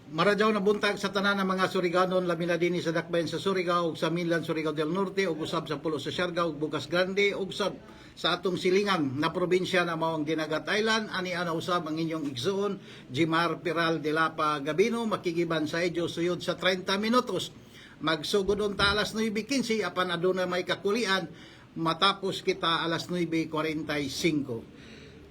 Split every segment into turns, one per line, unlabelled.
Maradyaw na buntag sa tanan ng mga Suriganon, labi na din sa dakbayan sa Surigao, ug sa Minlan, Surigao del Norte, ug usab sa Pulo sa Siargao, ug Bukas Grande, ug usab sa atong silingan na probinsya na maong Dinagat Island. Ani ana usab ang inyong igsuon, Jimar Piral de Lapa Gabino, makigiban sa edyo suyod sa 30 minutos. Magsugod ta alas 9:15 apan aduna may kakulian, matapos kita alas 9:45.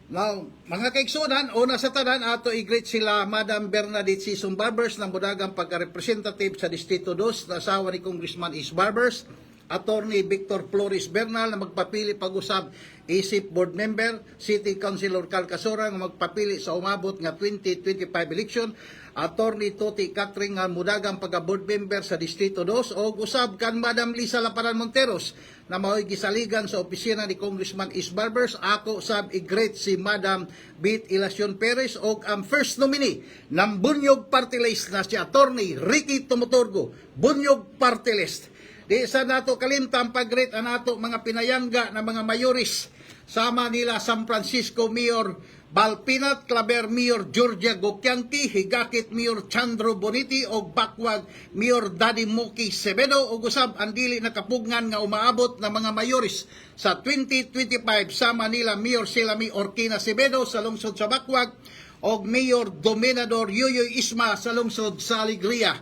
Now, mga kaigsunan, una sa tanan, ato i-greet sila Madam Bernadette Sison Barbers ng Budagang pagka-representative sa Distrito 2 na asawa ni Congressman Is Barbers, Attorney Victor Flores Bernal na magpapili pag-usab isip board member, City Councilor Cal Casora nga magpapili sa umabot nga 2025 election, Attorney Toti Catering nga Budagang pagka-board member sa Distrito 2, o usab kan Madam Lisa Laparan Monteros na mao'y gisaligan sa opisina ni Congressman Is Barbers. Ako sab i-greet si Madam Bit Ilacion Perez o ang first nominee ng Bunyog Party List na si Attorney Ricky Tumuturgo, Bunyog Party List. Di sa nato kalimtang pag-greet ang nato mga pinayangga na mga mayoris, sama nila San Francisco Mayor Balpinat, Claver Mayor Georgia Gokianti, Higakit Mayor Chandro Boniti o Bakwag Mayor Daddy Moki Sevedo, o usab ang dili nakapugngan nga umaabot na mga mayoris sa 2025, sama nila Mayor Selami Orquina Sevedo sa lungsod sa Bakwag o Mayor Dominador Yoyoy Isma sa lungsod sa Alegria.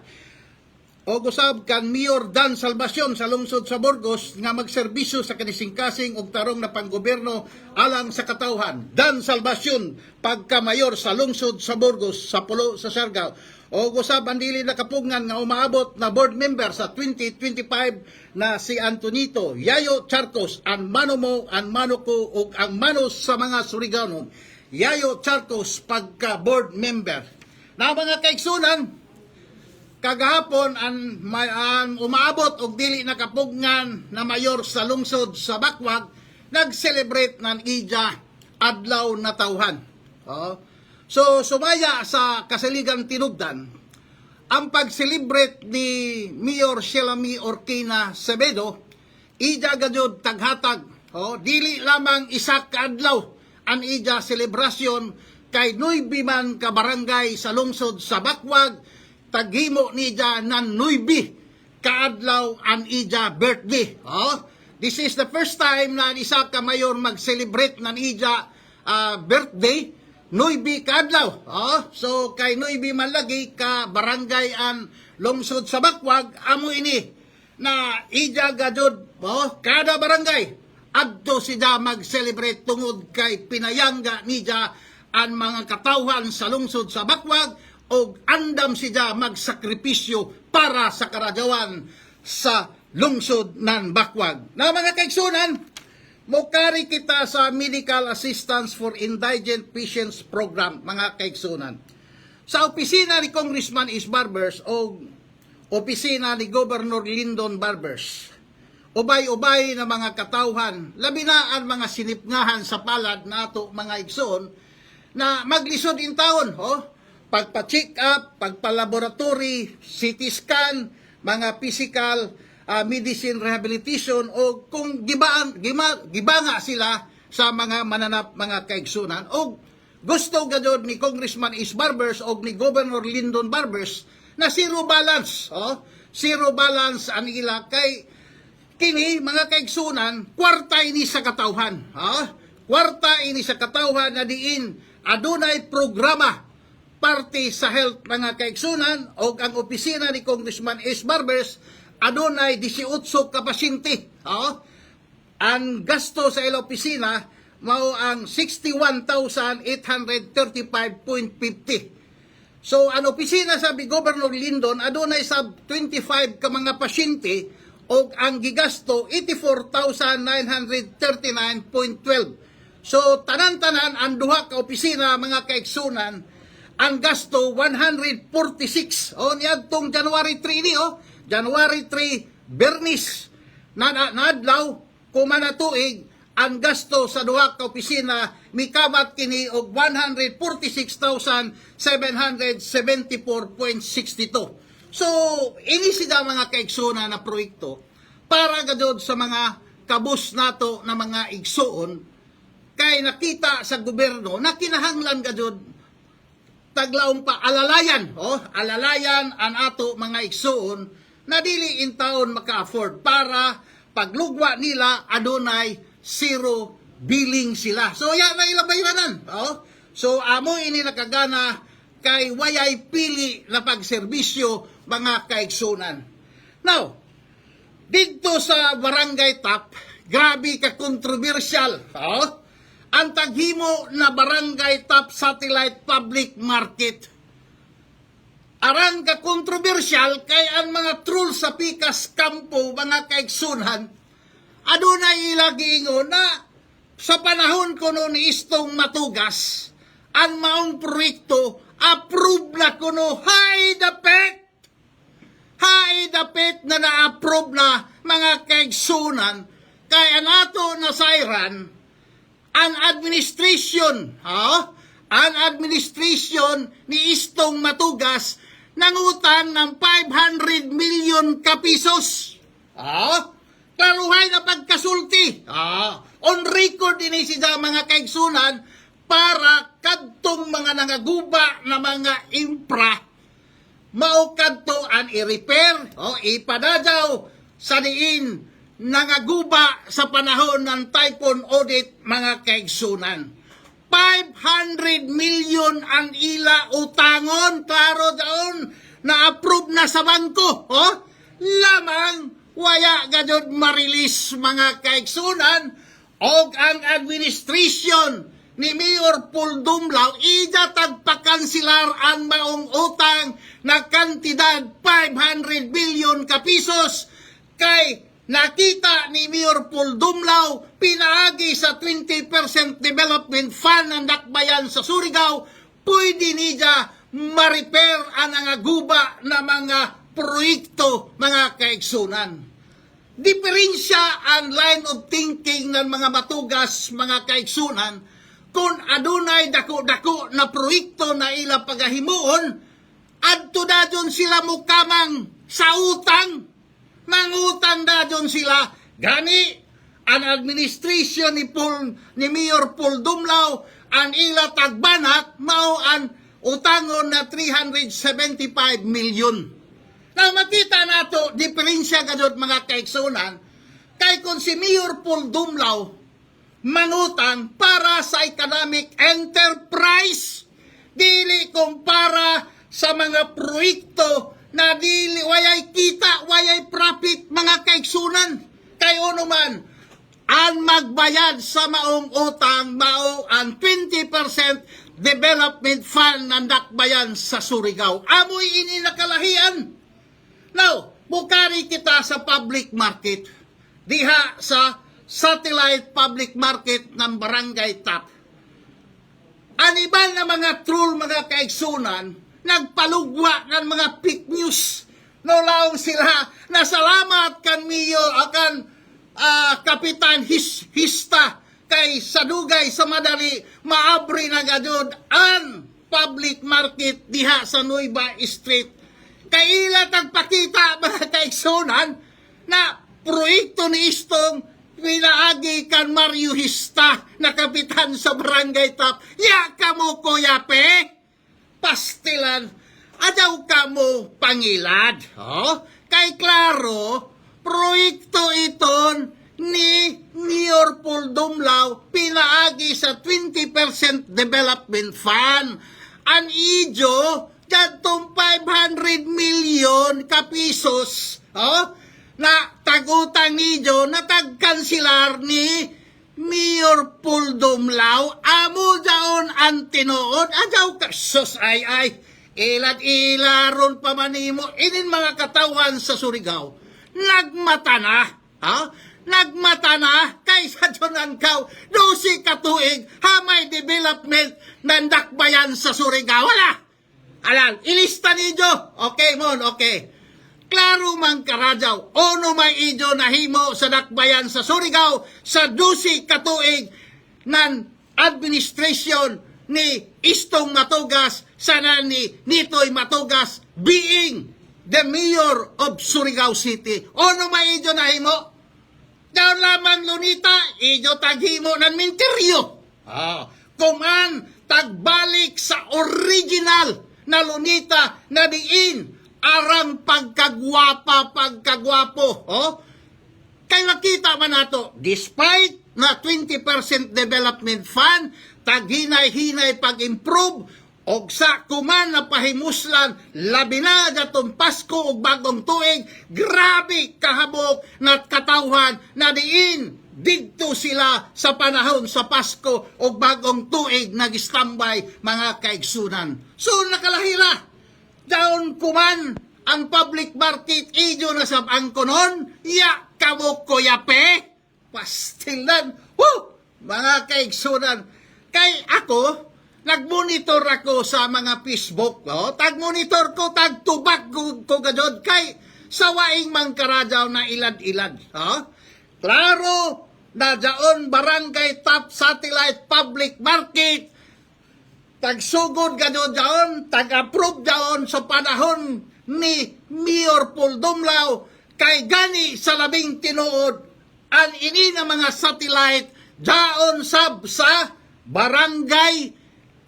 O gusab kan Mayor Dan Salvacion sa lungsod sa Burgos nga magserbisyo sa kanising-kasing og tarong na panggobyerno alang sa katawhan. Dan Salvacion pagka-mayor sa lungsod sa Burgos sa Pulo sa Siargao. O gusab ang dili nakapugngan nga umaabot na board member sa 2025 na si Antonito Yayo Charcos, ang mano mo, ang mano ko ug ang manos sa mga Surigano. Yayo Charcos pagka-board member. Na mga kaigsunan, kagahapon ang umaabot og dili nakapugngan na mayor sa lungsod sa Bakwag nag-celebrate ng Ija Adlaw na Tawhan. So sumaya sa Kasiligan Tinubdan ang pag-celebrate ni Mayor Selami Orquina Sevedo. Ija gayud taghatag, dili lamang isa ka adlaw ang Ija selebrasyon kay 9 man ka barangay sa lungsod sa Bakwag. Taghimo ni Ija ng 9 kaadlaw ang Ija birthday. This is the first time na isa ka mayor mag-celebrate ng Ija birthday, 9 kaadlaw. So kay 9 man lagi ka barangay ang lungsod sa Bakwag, amo ini na Ija gadod kada barangay adto sila mag-celebrate tungod kay pinayangga ni Ija ang mga katawhan sa lungsod sa Bakwag o andam siya magsakripisyo para sa karadawan sa lungsod ng Bakwag. Na mga kaigsunan, mukari kita sa Medical Assistance for Indigent Patients Program, mga kaigsunan. Sa opisina ni Congressman Is Barbers o opisina ni Governor Lyndon Barbers, ubay-ubay na mga katawhan, labi na ang mga sinipngahan sa palad na ato mga igsoon, na maglisod in taon, pagpa-check up, pagpa-laboratory, CT scan, mga physical medicine rehabilitation, o kung gibanga sila sa mga mananap mga kaigsunan. O gusto gadod ni Congressman Is Barbers o ni Governor Lyndon Barbers na zero balance. Zero balance ang ila kay kini mga kaigsunan, kwarta ini sa katawhan. Kwarta ini sa katawhan na diin adunay programa parte sa health mga kaigsunan o ang opisina ni Congressman Is Barbers adunay 18 ka pasyente. Ang gasto sa ila opisina mao ang 61,835.50. So ang opisina sabi Governor Lyndon adunay sab 25 ka mga pasyente o ang gigasto 84,939.12. So tanan-tanan ang duha ka opisina mga kaigsunan ang gasto 146. Niadtong January 3 ni January 3 Bernis na adlaw kumanatuig ang gasto sa duha ka opisina mikabat kini og 146,774.62. So ini sila mga kaigsunan na proyekto para gadod sa mga kabus nato na mga igsuon kay nakita sa gobyerno na kinahanglan gadod taglaong pa alalayan, alalayan ang ato mga igsoon na dili in taon maka-afford para paglugwa nila adunay zero billing sila. So yan na ilabayranan. So amo ini nakagana kay wayay pili na pagserbisyo mga kaigsunan. Now, dito sa Barangay Tap, grabe ka kontrobersyal. Ang taghimo na Barangay Tap Satellite Public Market. Aran ka kontrobersyal kay ang mga troll sa Pikas Campo, mga kaigsunan, adunay ilagingon na sa panahon ko noon istong matugas, ang maong proyekto, approve na kuno, hay dapit na na-approve na mga kaigsunan, kaya nato na sayran, ang administration ni istong matugas nangutang ng 500 million kapisos. Klaruhay na pagkasulti. On record din siya mga kaigsunan para kadtong mga nangaguba na mga infra mao kadto ang i-repair ipadadaw sa diin nangaguba sa panahon ng typhoon audit mga kaigsunan. 500 million ang ila utangon, klaro daon na approve na sa bangko. Lamang waya gadod marilis mga kaigsunan og ang administration ni Mayor Paul Dumlao ida tagpakansilar ang maong utang na kantidad 500 billion kapisos kay nakita ni Mayor Paul Dumlao pinaagi sa 20% development fund ng dakbayan sa Surigao, pwede niya ma-repair ang nangaguba na mga proyekto mga kaigsunan. Diferensya ang line of thinking ng mga matugas mga kaigsunan kung adunay dako-dako na proyekto na ila pagahimuon adto dadyon sila mukamang sa utang. Mangutang dadyon sila gani ang administration ni Mayor Paul Dumlao ang ila tagbanat mao ang utangon na 375 million. Now makita nato diferensya gadot mga kaigsunan kay kung si Mayor Paul Dumlao mangutang para sa economic enterprise dili kumpara sa mga proyekto na dili wayay kita, wayay profit mga kaigsunan. Kay uno man ang magbayad sa maong utang mao ang 20% development fund ng dakbayan sa Surigao. Amoy ini nakalahian. Now, bukari kita sa public market. Diha sa satellite public market ng Barangay Tap. Aniban na mga troll mga kaigsunan, nagpalugwa ng mga fake news. Nolaong sila na salamat kan Mio akan Kapitan Hista kay sadugay sa madali maabri na gadod ang public market diha sa Nueva Street. Kay ila tagpakita mga kaigsunan na proyekto ni istong pinaagi kan Mario Hista na kapitan sa Barangay Tap. Ya kamo kuyape, pastilan, adaw kamo pangilad. Kay klaro, proyekto iton ni Mayor Paul Dumlao pinaagi sa 20% development fund. An idyo, jatong 500 million kapisos, na tagutang niyo na tagkansilar ni Mayor Paul Dumlao, amo daon ang tinuod, adaw kasos ay, ilad-ilaron pa manimo, inin mga katawan sa Surigao, nagmata na, kaysa dyan ang kaw, 12 katuig, hamay development ng dakbayan sa Surigao, wala, ilista niyo, okay mon, okay. Klaro man karadyaw, ono may idyo nahimo sa dakbayan sa Surigao sa 12 katuig ng administration ni Istong Matugas sana ni Nitoy Matugas being the mayor of Surigao City. Ono may idyo nahimo? Daw lamang lunita, idyo taghimo ng minteryo. kuman tagbalik sa original na lunita na diin arang pagkagwapo. Kay makita man nato, despite na 20% development fund, taghinay-hinay pag-improve, og sa kuman na pahimuslan, labi na datong Pasko og bagong tuig, grabe kahabok na katawhan na diin didto sila sa panahon sa Pasko o bagong tuig nag-standby mga kaigsunan. So nakalahira, daon kuman ang public market ijo na sab ang konon, ya kabok ko yape, pastilan, mga kaigsunan. Kay ako, nag-monitor ako sa mga Facebook, tag-monitor ko, tag-tubak ko gadod, kay sawaing mangkaradaw na ilad-ilad. Klaro na daon barangay top satellite public market, tagsugod gadod daon, tag-approve daon sa panahon ni Mayor Paul Dumlao, kay gani sa labing tinuod, ang ini na mga satellite daon sab sa Barangay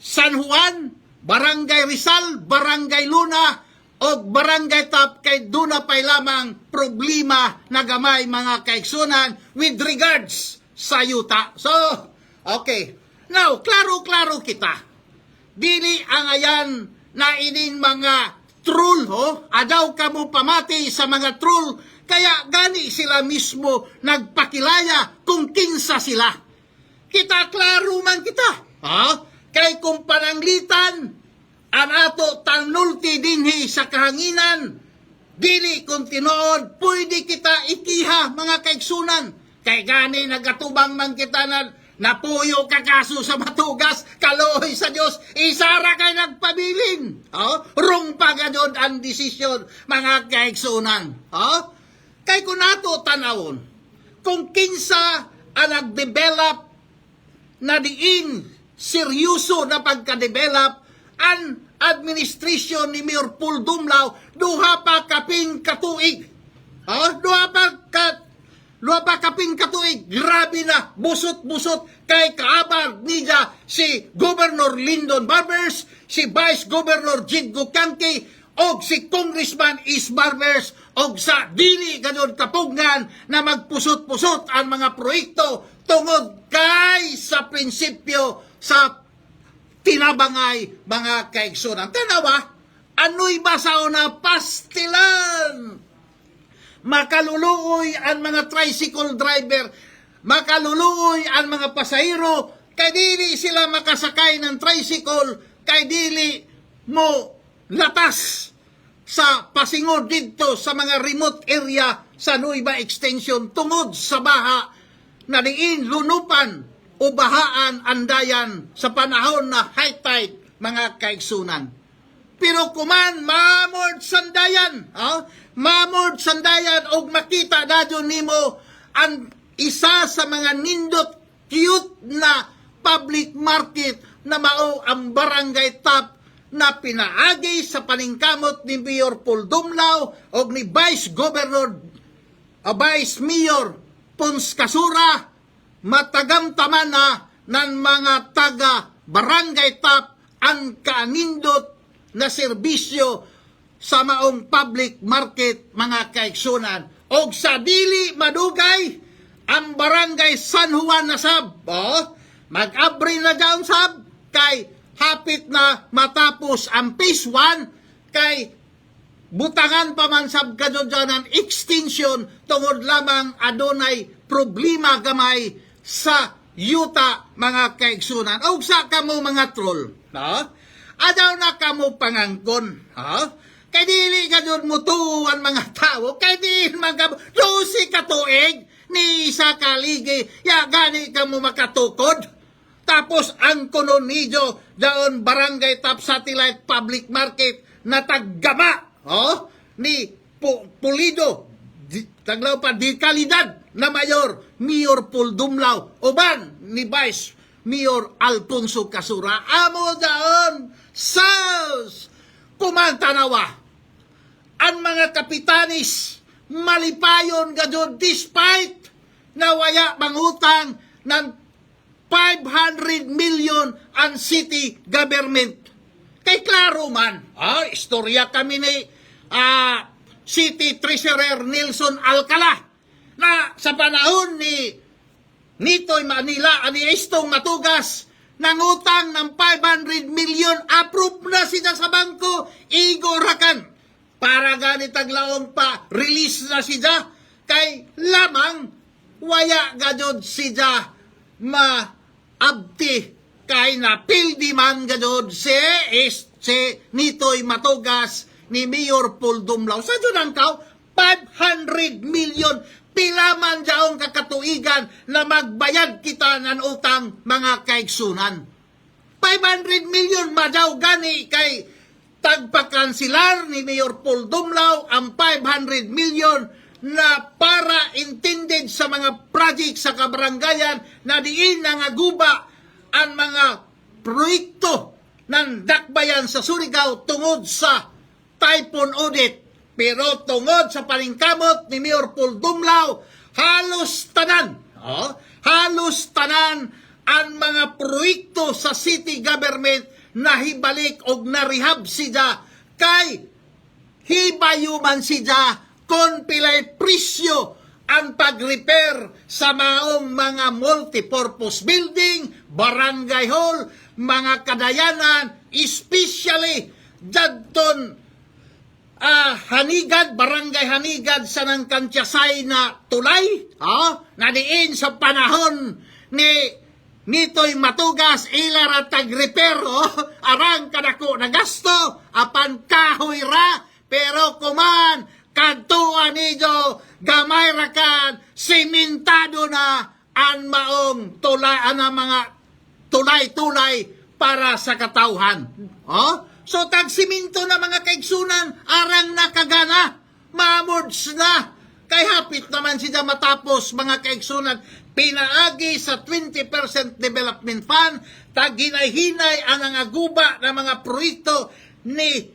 San Juan, Barangay Rizal, Barangay Luna, o Barangay Top, kay duna pay lamang problema na gamay mga kaigsunan with regards sa yuta. So, okay. Now, klaro-klaro kita. Dili ang ayan na inin mga troll, adaw ka mo pamati sa mga troll, kaya gani sila mismo nagpakilaya kung kinsa sila. Kita klaro man kita, kay kung pananglitan ang ato tanulti dinhi sa kahanginan, dili kung tinuod, pwede kita ikiha mga kaigsunan. Kay gani nagatubang man kita na napuyo kakaso sa matugas, kaloy sa Dios, isara kay nagpabilin. Rung pagadod ang desisyon mga kaigsunan. Kay kung nato tanawon, kung kinsa ang nagdevelop na diin seryoso na pagka-develop ang administration ni Mayor Paul Dumlao, duha pa kaping katuig. Duha pa kaping katuig. Grabe na, busot-busot kay kaabar niya si Governor Lyndon Barbers, si Vice Governor Jiggo Canque, og si Congressman Is Barbers, og sa dili ganon kapugnan na magpusot-pusot ang mga proyekto tungod kay sa prinsipyo sa tinabangay mga kaigsunan. Tanawa, ano'y basaw na pastilan? Makaluluoy ang mga tricycle driver, makaluluoy ang mga pasahero, kay dili sila makasakay ng tricycle, kay dili mo latas sa pasingod dito sa mga remote area sa Nueva Extension tungod sa baha na diin lunupan o bahaan andayan sa panahon na high tide mga kaigsunan. Pero kuman mamord sandayan, mamord sandayan og makita dadyo nimo ang isa sa mga nindot cute na public market na mao ang Barangay Top na pinaagi sa paningkamot ni Mayor Paul Dumlao og ni Vice Mayor Pons Kasura, matagamtaman na ng mga taga Barangay Top ang kanindot na serbisyo sa maong public market mga kaigsunan. Og sa dili madugay ang Barangay San Juan na sab, mag-abri na dyan sab, kay hapit na matapos ang phase 1, kay butangan pa man sab kadto dyan extension tungod lamang adunay problema gamay sa yuta mga kaigsunan. O sa kamo mga troll, adaw na kamo pangangkon, kay dili kadto mutuan mga tao, kay dili mga lusi katuig ni isa kaligi, ya gani kamo makatukod. Tapos ang kolonidyo daon Barangay Top Satellite Public Market na taggama ni Pulido, taglaw pa di kalidad na Mayor Paul Dumlao, uban ni Vice Mayor Alfonso Kasura. Amo daon sas kumantanawa ang mga kapitanis malipayon gadon despite na waya mangutang ng 500 million ang city government. Kay klaro man, istorya kami ni City Treasurer Nelson Alcala na sa panahon ni Nitoy Manila, ani Estong Matugas, nangutang ng 500 million, approve na siya sa bangko, igorakan. Para ganit ang laong pa, release na siya, kay lamang, waya gadod siya maabti, kay napildi man gadod si Nitoy Matugas ni Mayor Paul Dumlao. Sa dyan ang 500 million, pilaman daong kakatuigan na magbayad kita ng utang mga kaigsunan. 500 million madaw gani kay tagpakansilar ni Mayor Paul Dumlao ang 500 million na para intended sa mga project sa kabarangayan na diin nangaguba ang mga proyekto ng dakbayan sa Surigao tungod sa typhoon audit. Pero tungod sa paningkamot ni Mayor Paul Dumlao, halos tanan ang mga proyekto sa city government na hibalik og narehab siya kay hibayuman siya kon pilay presyo ang pag-repair sa maong mga multipurpose building, barangay hall, mga kadayanan, especially jadton Hanigad, barangay Hanigad sa nang Kantyasay na tulay, na diin sa panahon ni Nitoy Matugas, ilara tag-repair, arang kadako na gasto, apan kahoy ra, pero kuman, kantuan niyo, gamay rakan, simentado na, ang maong tulay, ang mga tulay-tulay para sa katauhan. So, tagsiminto na mga kaigsunan, arang nakagana, mamods na. Kay hapit naman siya matapos mga kaigsunan, pinaagi sa 20% development fund, taghinay-hinay ang nangaguba ng mga proyekto ni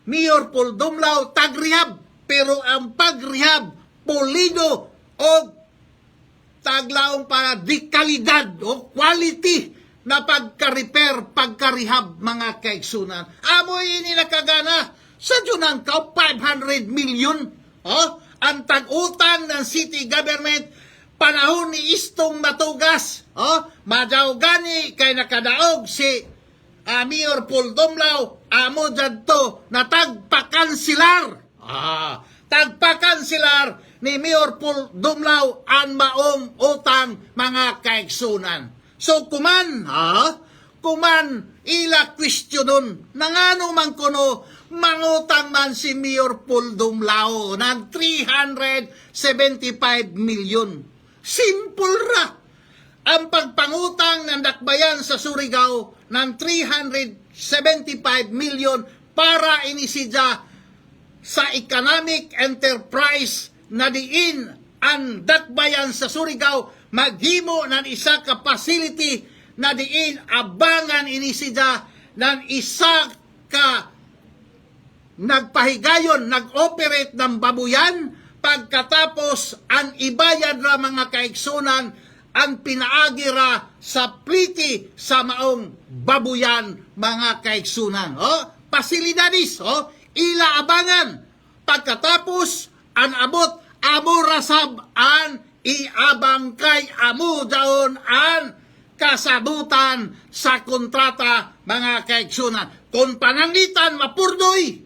Mayor Paul Dumlao, tagrehab. Pero ang pagrehab, pulido o taglaong para di kalidad o quality na pagka-repair, pagka-rehab mga kaigsunan. Amoy ini nakagana sa junang 500 million ang tag-utang ng city government panahon ni Estong Matugas. Madaw gani kay nakadaog si Mayor Paul Dumlao, amo jadto na tagpakansilar. Tagpakansilar ni Mayor Paul Dumlao ang maong utang mga kaigsunan. So kuman ila questionon nangano man kuno mangutang man si Mayor Paul Dumlao ng 375 million. Simple ra ang pagpangutang ng dakbayan sa Surigao ng 375 million para inisidya sa economic enterprise na diin ang dakbayan sa Surigao maghimo ng isa ka facility na diin abangan inisida ng isa ka nagpahigayon, nag-operate ng babuyan pagkatapos ang ibayad ra mga kaigsunan ang pinaagi ra sa pliti sa maong babuyan mga kaigsunan. Pasilidadis, ila abangan pagkatapos ang abot amo rasab an iabang kay amo daon ang kasabutan sa kontrata mga kaigsunan. Kung pananglitan mapurdoy,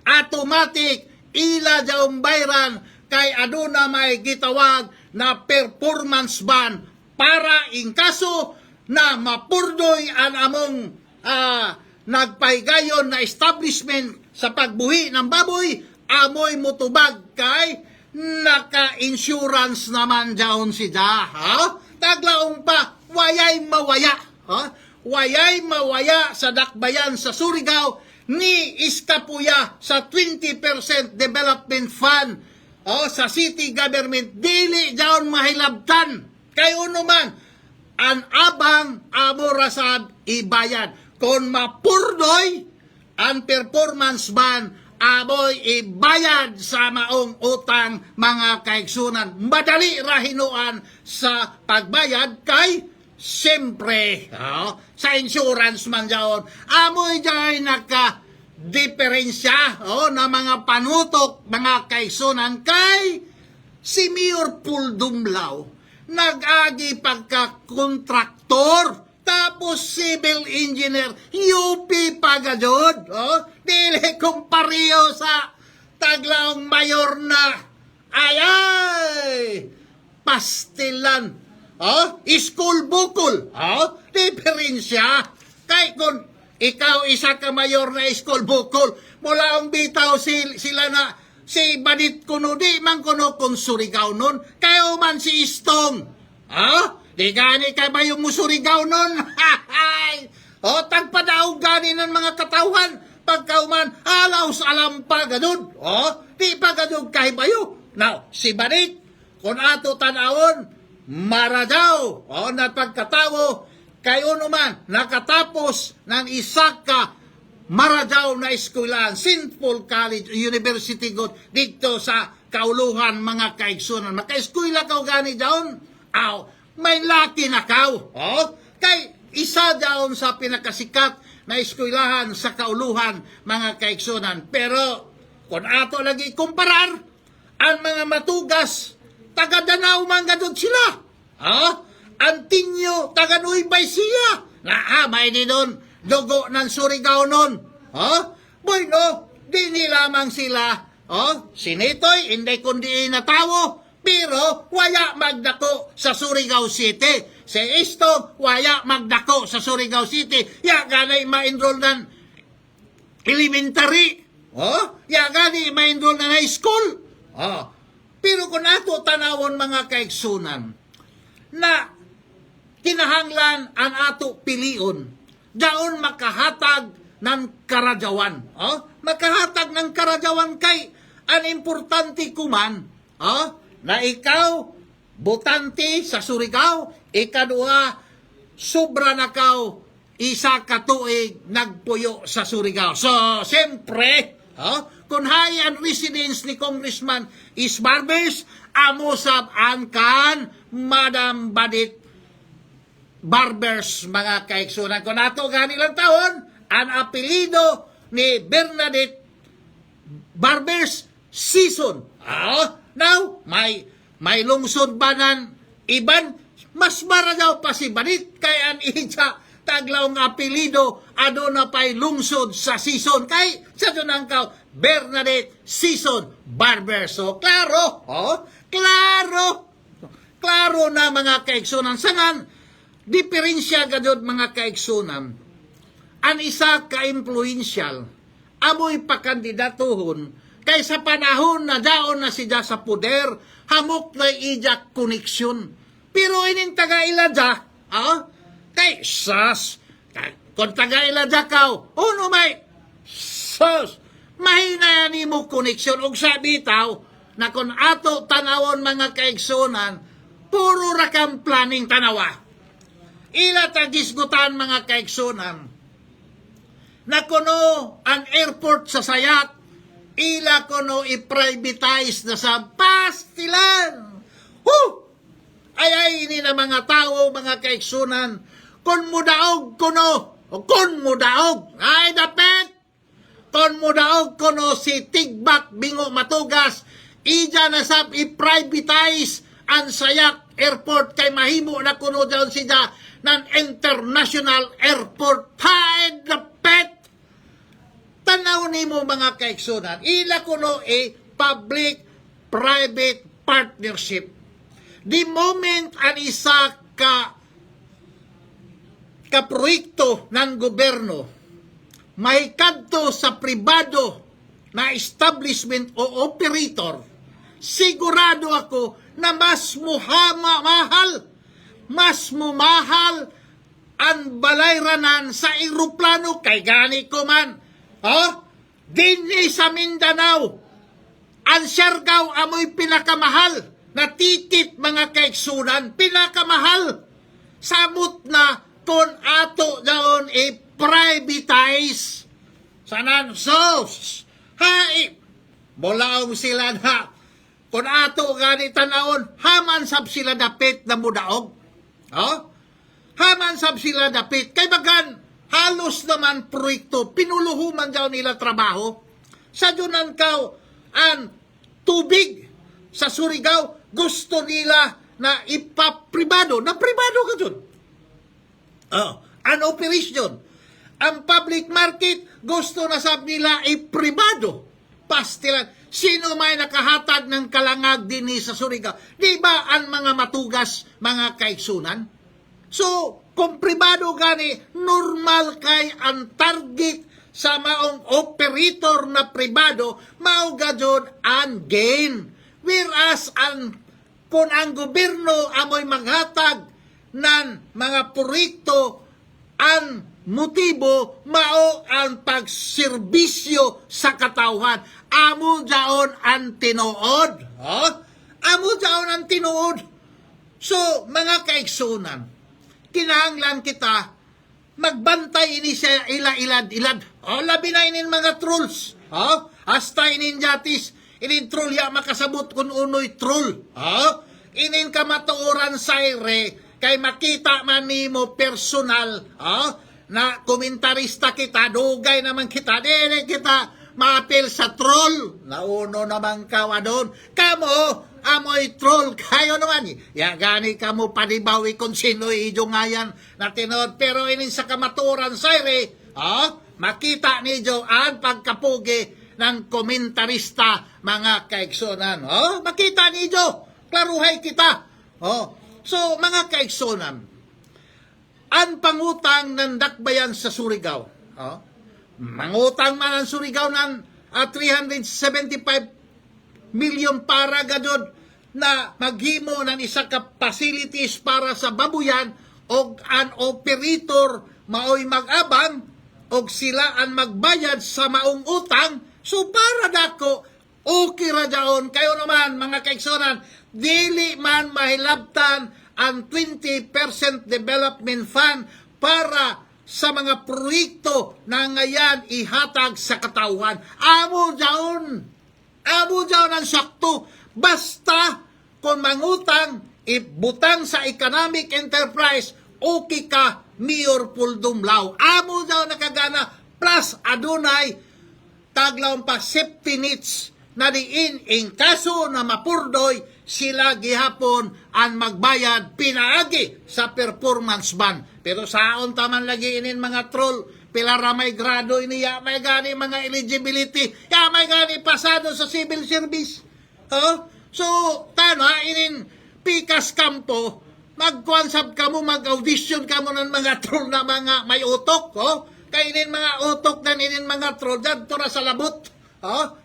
automatic ila daong bayran kay aduna may gitawag na performance ban para in kaso na mapurdoy ang among nagpahigayon na establishment sa pagbuhi ng baboy, amoy mutubag kay naka-insurance naman daon siya. Taglaong pa, wayay mawaya. Wayay mawaya sa dakbayan sa Surigao ni iskapuya sa 20% development fund sa city government. Dili daon mahilabtan. Kayo naman, ang abang amorasad ibayad. Kung mapurdoy ang performance ban, aboy ibayad sa maong utang mga kaigsunan. Madali rahinuan sa pagbayad kay siyempre, sa insurance man dyan, amoy dyan naka-diferensya na mga panutok, mga kaigsunan kay si Mayor Puldumlaw, nag-agi pagka-kontraktor, tapos civil engineer, UP pa gajod, dili kumpariyo sa taglaong mayor na, ay, pastilan, school bukol, diferensya, kay kung ikaw isa ka mayor na school bukol, mula ang bitaw sila na, si Badit kuno, di man kuno kung Surigao nun, kayo man si Istong, di gani ka ba yung Surigao nun, tagpadaog gani ng mga katawan, pagkauman, alaw sa alampa, ganun, di pa ganun kahibayo. Now, si Badit, kung ato tanawon, Maradaw, na pagkatawo, kayo naman, nakatapos ng isa ka Maradaw na eskwelahan, St. Paul College, University God, dito sa kauluhan mga kaigsunan. Maka-eskwela ka gani daon, may laki na kaw, kay isa daon sa pinakasikat na eskwelahan sa kauluhan mga kaigsunan. Pero, kung ato lagi kumparar, ang mga matugas, taga-Danao man gadod sila. Antinyo, taga-Nuybay siya. May di doon, dugo ng Surigao nun. Bueno, di nilamang sila. Sinitoy, hindi kundi natawo, pero waya magdako sa Surigao City. Si Istong, waya magdako sa Surigao City. Ya ganay ma-enroll ng elementary. Ya ganay ma-enroll ng high school. Pero kung ato tanawon mga kaigsunan, na kinahanglan ang ato pilion, daon makahatag ng karadyawan. Makahatag ng karadyawan kay ang importante kuman, na ikaw, botante sa Surigao, ikadua, sobra na kaw, isa katuig nagpuyo sa Surigao. So, siyempre, kung hay ang residence ni Congressman is Barbers, amo sab ang kan Madam Badit Barbers mga kaigsunan. Kung ato ganilang taon, ang apelido ni Bernadette Barbers Season. Now, may lungsod ba ng iban? Mas maragaw pa si Badit kaya ang ija taglawang apelido aduna pa'y lungsod sa Season kay sa dunang kaw Bernadette Season Barber. So, klaro, klaro na mga kaigsunan. Sangan, diferensya gadod mga kaigsunan, ang isa ka-influential, amoy pakandidatuhon, kay sa panahon na daon na siya sa poder, hamok na ijak koneksyon. Pero ining taga-iladya, kay sas, kung taga-iladya ka, no may, sas, mahina ni mo koneksyon, og sabi tao, na kung ato tanawon mga kaigsunan, puro rakam planning tanawa. Ila tagisgutan mga kaigsunan, na kuno ang airport sa Sayat, ila kuno i-privatize na sa pastilan. Ay ini na mga tao, mga kaigsunan, kung mudaog kuno, kung mudaog, ay dapet, kung mudaog kuno si Tigbak Bingo Matugas, ija na sab i-privatize ang Sayak Airport kay mahimo na kuno daw siya ng international airport. Hay dapet, tanaw ni mo mga kaigsunan, ila kuno public-private partnership. The moment ang isa ka-proyekto ng gobyerno may kadto sa pribado na establishment o operator, sigurado ako na mas mahal ang balayranan sa eroplano kay gani ko man. Dinhi sa Mindanao, ang Siargao amoy pinakamahal na ticket mga kaigsunan, pinakamahal. Samot na kung ato daon i-privatize sa nansos. Bolaong sila na kung ato gani tanawon, haman sab sila dapit na mudaog. haman sab sila dapit. Kay bagan, halos naman proyekto, pinuluhuman daw nila trabaho. Sa dunan kaw, ang tubig sa Surigao, gusto nila na ipapribado. Na pribado ka dun. An operation. Ang public market, gusto na sab nila ipribado. Pastilan. Sino may nakahatag ng kalangag din sa Surigao? Di ba ang mga matugas, mga kaigsunan? So, kung pribado gani, normal kay ang target sa maong operator na pribado, mao gadyon ang gain. Whereas, kung ang gobyerno amoy maghatag ng mga proyekto, ang motibo mao ang pagserbisyo sa katawhan. Amo daon ang tinuod. Amo daon ang tinuod. So, mga kaigsunan, kinahanglan kita magbantay ini sa ilad-ilad. Labi na inin mga trolls. Hasta inin jatis, inin troll ya makasabot kung unoy troll. Inin kamatuoran sayre, kay makita man nimo personal, na komentarista kita, dugay naman kita, dili kita maapil sa troll. Nauno naman kawa doon. Kamo, amoy troll kayo naman. Ya gani kamo panibawi kung sino ijo ngayan na tinod. Pero inin sa kamaturan sayre, makita niyo ang pagkapugi ng komentarista, mga kaigsunan. Makita niyo, klaruhay kita. So, mga kaigsunan, ang pangutang ng dakbayan sa Surigao, mangutang man ang Surigao ng 375 million para gadod na maghimo ng isa ka facilities para sa babuyan o ang operator maoy mag-abang o sila ang magbayad sa maong utang. So para dako, okay ra daon kayo naman mga kaigsunan, dili man mahilabtan ang 20% development fund para sa mga proyekto na ngayon ihatag sa katawhan. Amo daon ang sakto. Basta kung mangutang, ibutang sa economic enterprise, okay ka, Mayor Puldumlaw. Amo daw nakagana, plus adunay, taglaw pa safety nets na diin in kaso na mapurdoy, sila gihapon ang magbayad pinaagi sa performance ban. Pero saon taman lagi inin mga troll, pilara may grado iniya, may gani mga eligibility, ya may gani pasado sa civil service. So, tana, inin pikas kampo, magkwansab ka mo, mag-audition ka mo ng mga troll na mga may utok, kaya inin mga utok na inin mga troll, dyan to na sa labot,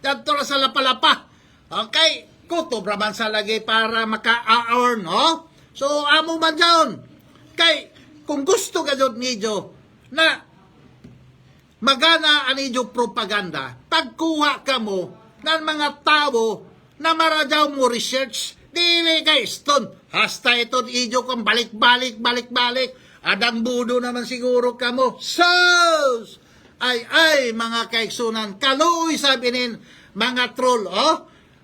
dyan to na sa lapalapa. Okay, kutob raman sa lagi para maka-earn, So, amo man dyan. Kay, kung gusto ka dyan nidyo, na magana anidyo propaganda, pagkuha ka mo ng mga tao na maradaw mo research, dili guys, ton, hasta ito idyo kung balik-balik, adang budo naman siguro ka mo. Sos! Ay, mga kaigsunan, kaluoy sabinin, mga troll,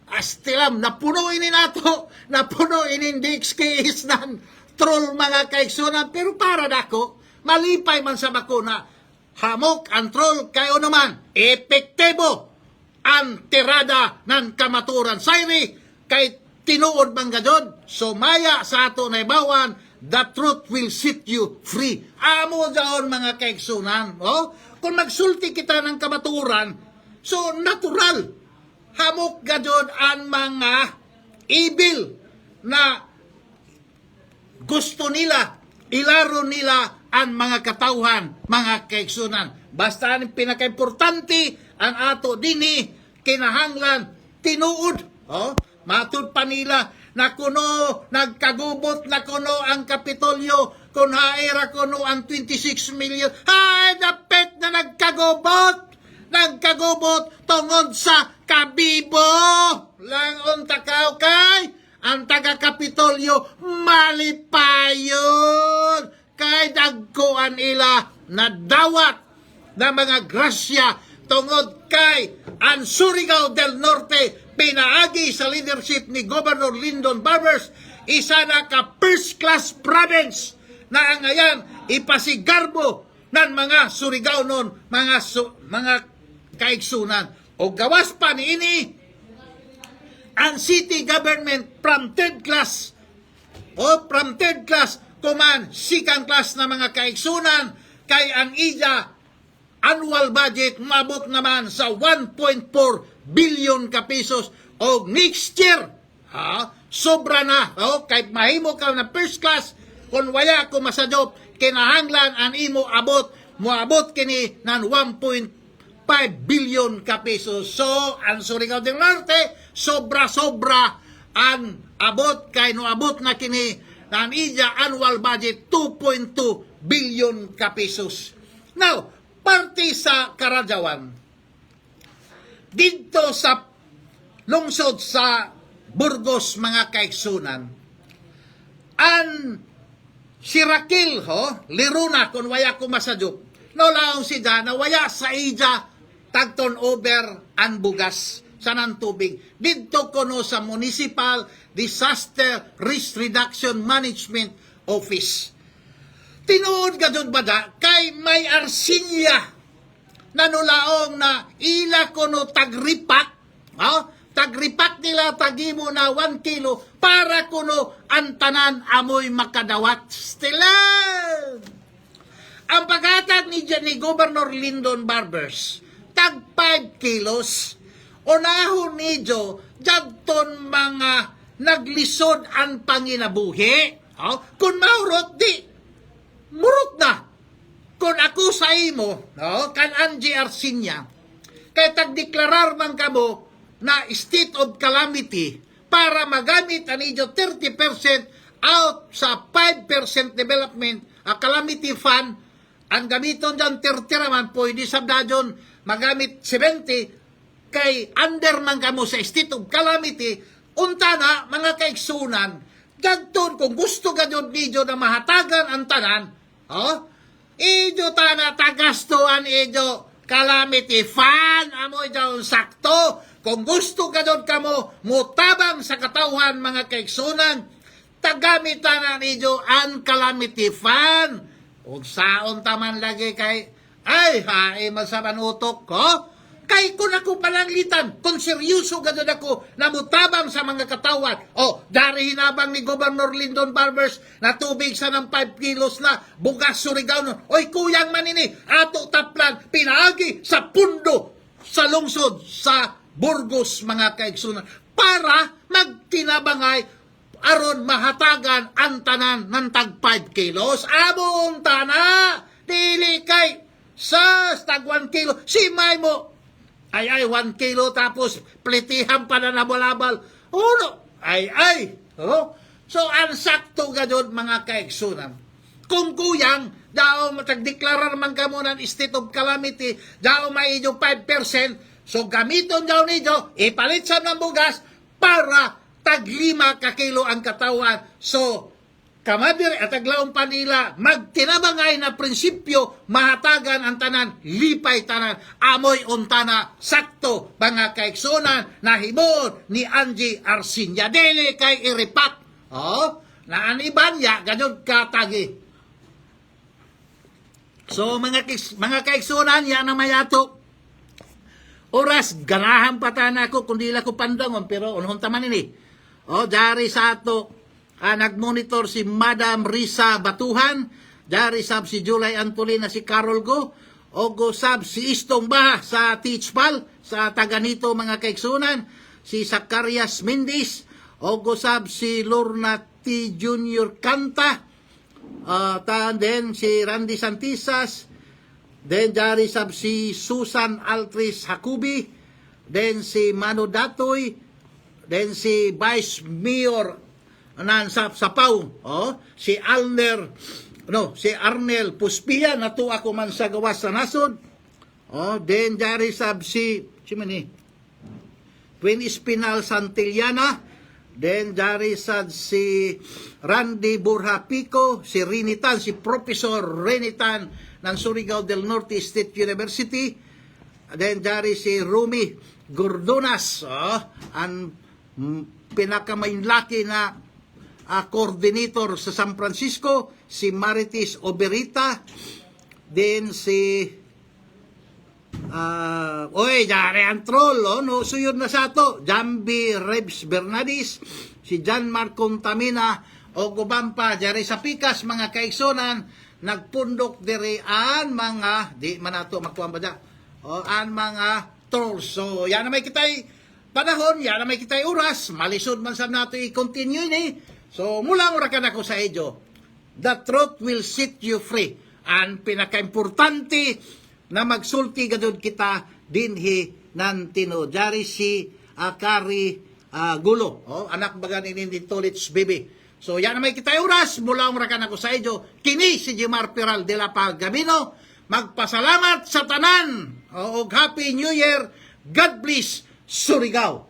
astilam, napuno inin ato, napuno inin DXKS ng troll, mga kaigsunan, pero para dako, malipay man sa bakuna, hamok ang troll, kayo naman, epektibo ang tirada ng kamaturan. Sayri, kay tinuod man gadyon, sumaya sa ato na ibawan, the truth will set you free. Amo dyan mga kaigsunan. Kung magsulti kita ng kamaturan, so natural, hamok gadyon ang mga evil na gusto nila, ilaro nila ang mga katawhan, mga kaigsunan. Basta ang pinaka-importante, ang ato dini, kinahanglan, tinuod. Matud pa nila na kuno nagkagubot na kuno ang Kapitolyo, kung haera kuno ang 26 million. Ay, dapet na nagkagubot tungod sa kabibo. Lang takaw kay, ang taga-Kapitolyo, malipayon. Kay dagkuan ila na dawat na mga grasya tungod kay ang Surigao del Norte pinaagi sa leadership ni Governor Lyndon Barbers, isa na ka first class province na ngayon ipasigarbo ng mga Surigao-non, mga kaigsunan. O gawas pa niini ang city government from third class kuman second class na mga kaigsunan kay ang iya annual budget mabot naman sa 1.4 billion ka pesos o next year sobra na kay mahimo ka na first class kung wala ko masadop kinahanglan ang imo moabot kini ng 1.5 billion ka pesos. So ang Surigao del Norte sobra ang abot kay noabot na kini ng iya annual budget 2.2 billion ka pesos. Now, parte sa Karadyawan dito sa lungsod sa Burgos mga kaigsunan an si Raquel Liruna kung waya ko masadyo no laong si na waya sa ija tagton over ang bugas sa ng tubig dito kuno sa Municipal Disaster Risk Reduction Management Office. Tinuod gadud bada kay may arsinya na nulaong na ila kuno tagripak tagripak nila tagimo na 1 kilo para kuno ang tanan amoy makadawat stilan. Ang paghatag ni Governor Lyndon Barbers tag 5 kilos unahon nidyo jagton mga naglisod ang panginabuhi kung maurot di murot na kung ako sa imo kan Angie Arsinya kay tagdeklarar man kamo na state of calamity para magamit ang inyo 30% out sa 5% development calamity fund ang gamiton dyan 30 naman pwede sa dadyon magamit 70 kay under man kamo sa state of calamity unta na mga kaigsunan gagton kung gusto gadyon niyo na mahatagan ang tanan ijo tana tagastuan ijo calamity fund amoy daw sakto kung gusto gadyon kamo mutabang sa katawhan mga kaigsunan tagamitan na niyo ang calamity fund ug saon taman lagi kay ay masaban utok ko kay kung ako palanglitan kung seryoso gadon ako na mutabang sa mga katawan dari hinabang ni Governor Lyndon Barbers na tubig sa ng 5 kilos na bugas Surigao nun oy kuyang manini ato taplan pinaagi sa pundo sa lungsod sa Burgos mga kaigsunan para magtinabangay aron mahatagan ang tanan ng tag 5 kilos among tana dili kay sa tag 1 kilo si may mo ay 1 kilo tapos plitihan pa na nabalabal so ansakto gadyon mga kaigsunan kung kuyang daw matagdeklarar man kamo ng state of calamity daw may inyo 5% so gamiton daw ninyo ipalit sa ng bugas para tag 5 ka kilo ang katawan so kamadir at aglaong panila magtinabangay na prinsipyo mahatagan ang tanan lipay tanan amoy untana sakto mga kaigsunan na himon ni Angie Arsinya dili kay iripak na aniban ya ganyan katagi so mga kaigsunan ya na mayato oras ganahan patana ko kundi la ko pandangon pero unhon taman ini dari sa ato nagmonitor si Madam Risa Batuhan, dari sab si July Antolina si Carol Go, o go sab si Istong Bah sa Teachpal, sa taganito mga kaigsunan, si Zacarias Mendis, o go sab si Lorna T. Jr. Canta, then si Randy Santisas, then dari sab si Susan Altris Hakubi, then si Mano Datoy, then si Vice Mayor sa Pau, si Arnel Puspia nato ako man sa gawas sa nasod. Then dari sab si mani Twin Espinal Santillana, then dari sab si Randy Borja Pico, si Rinitan, si Professor Rinitan ng Surigao del Norte State University, then dari si Rumi Gordonas, ang pinakamainlaki na coordinator sa San Francisco, si Marites Oberita, then si Jare Antrol, no, suyod na sa to, Jambi Rebs Bernadis, si John Marcon Tamina, o gubampa, Jare sa Pikas, mga kaigsonan, nagpundok diri an mga, di man nato magkuhan ba dyan, an mga trolls. So, yan na may kitay panahon, yan na may kitay oras, malisod man sa nato i-continue ni. So, mula ura ka na ko sa inyo, the truth will set you free. Ang pinaka-importante na magsulti gadod kita dinhi nantino. Jari si Akari Gulo, anak baga ni Tolits Bibi. So, yan na may kitay oras, mula ura ka na ko sa inyo, kini si Jimar Piral de la Pagamino, magpasalamat sa tanan, o Happy New Year, God bless Surigao.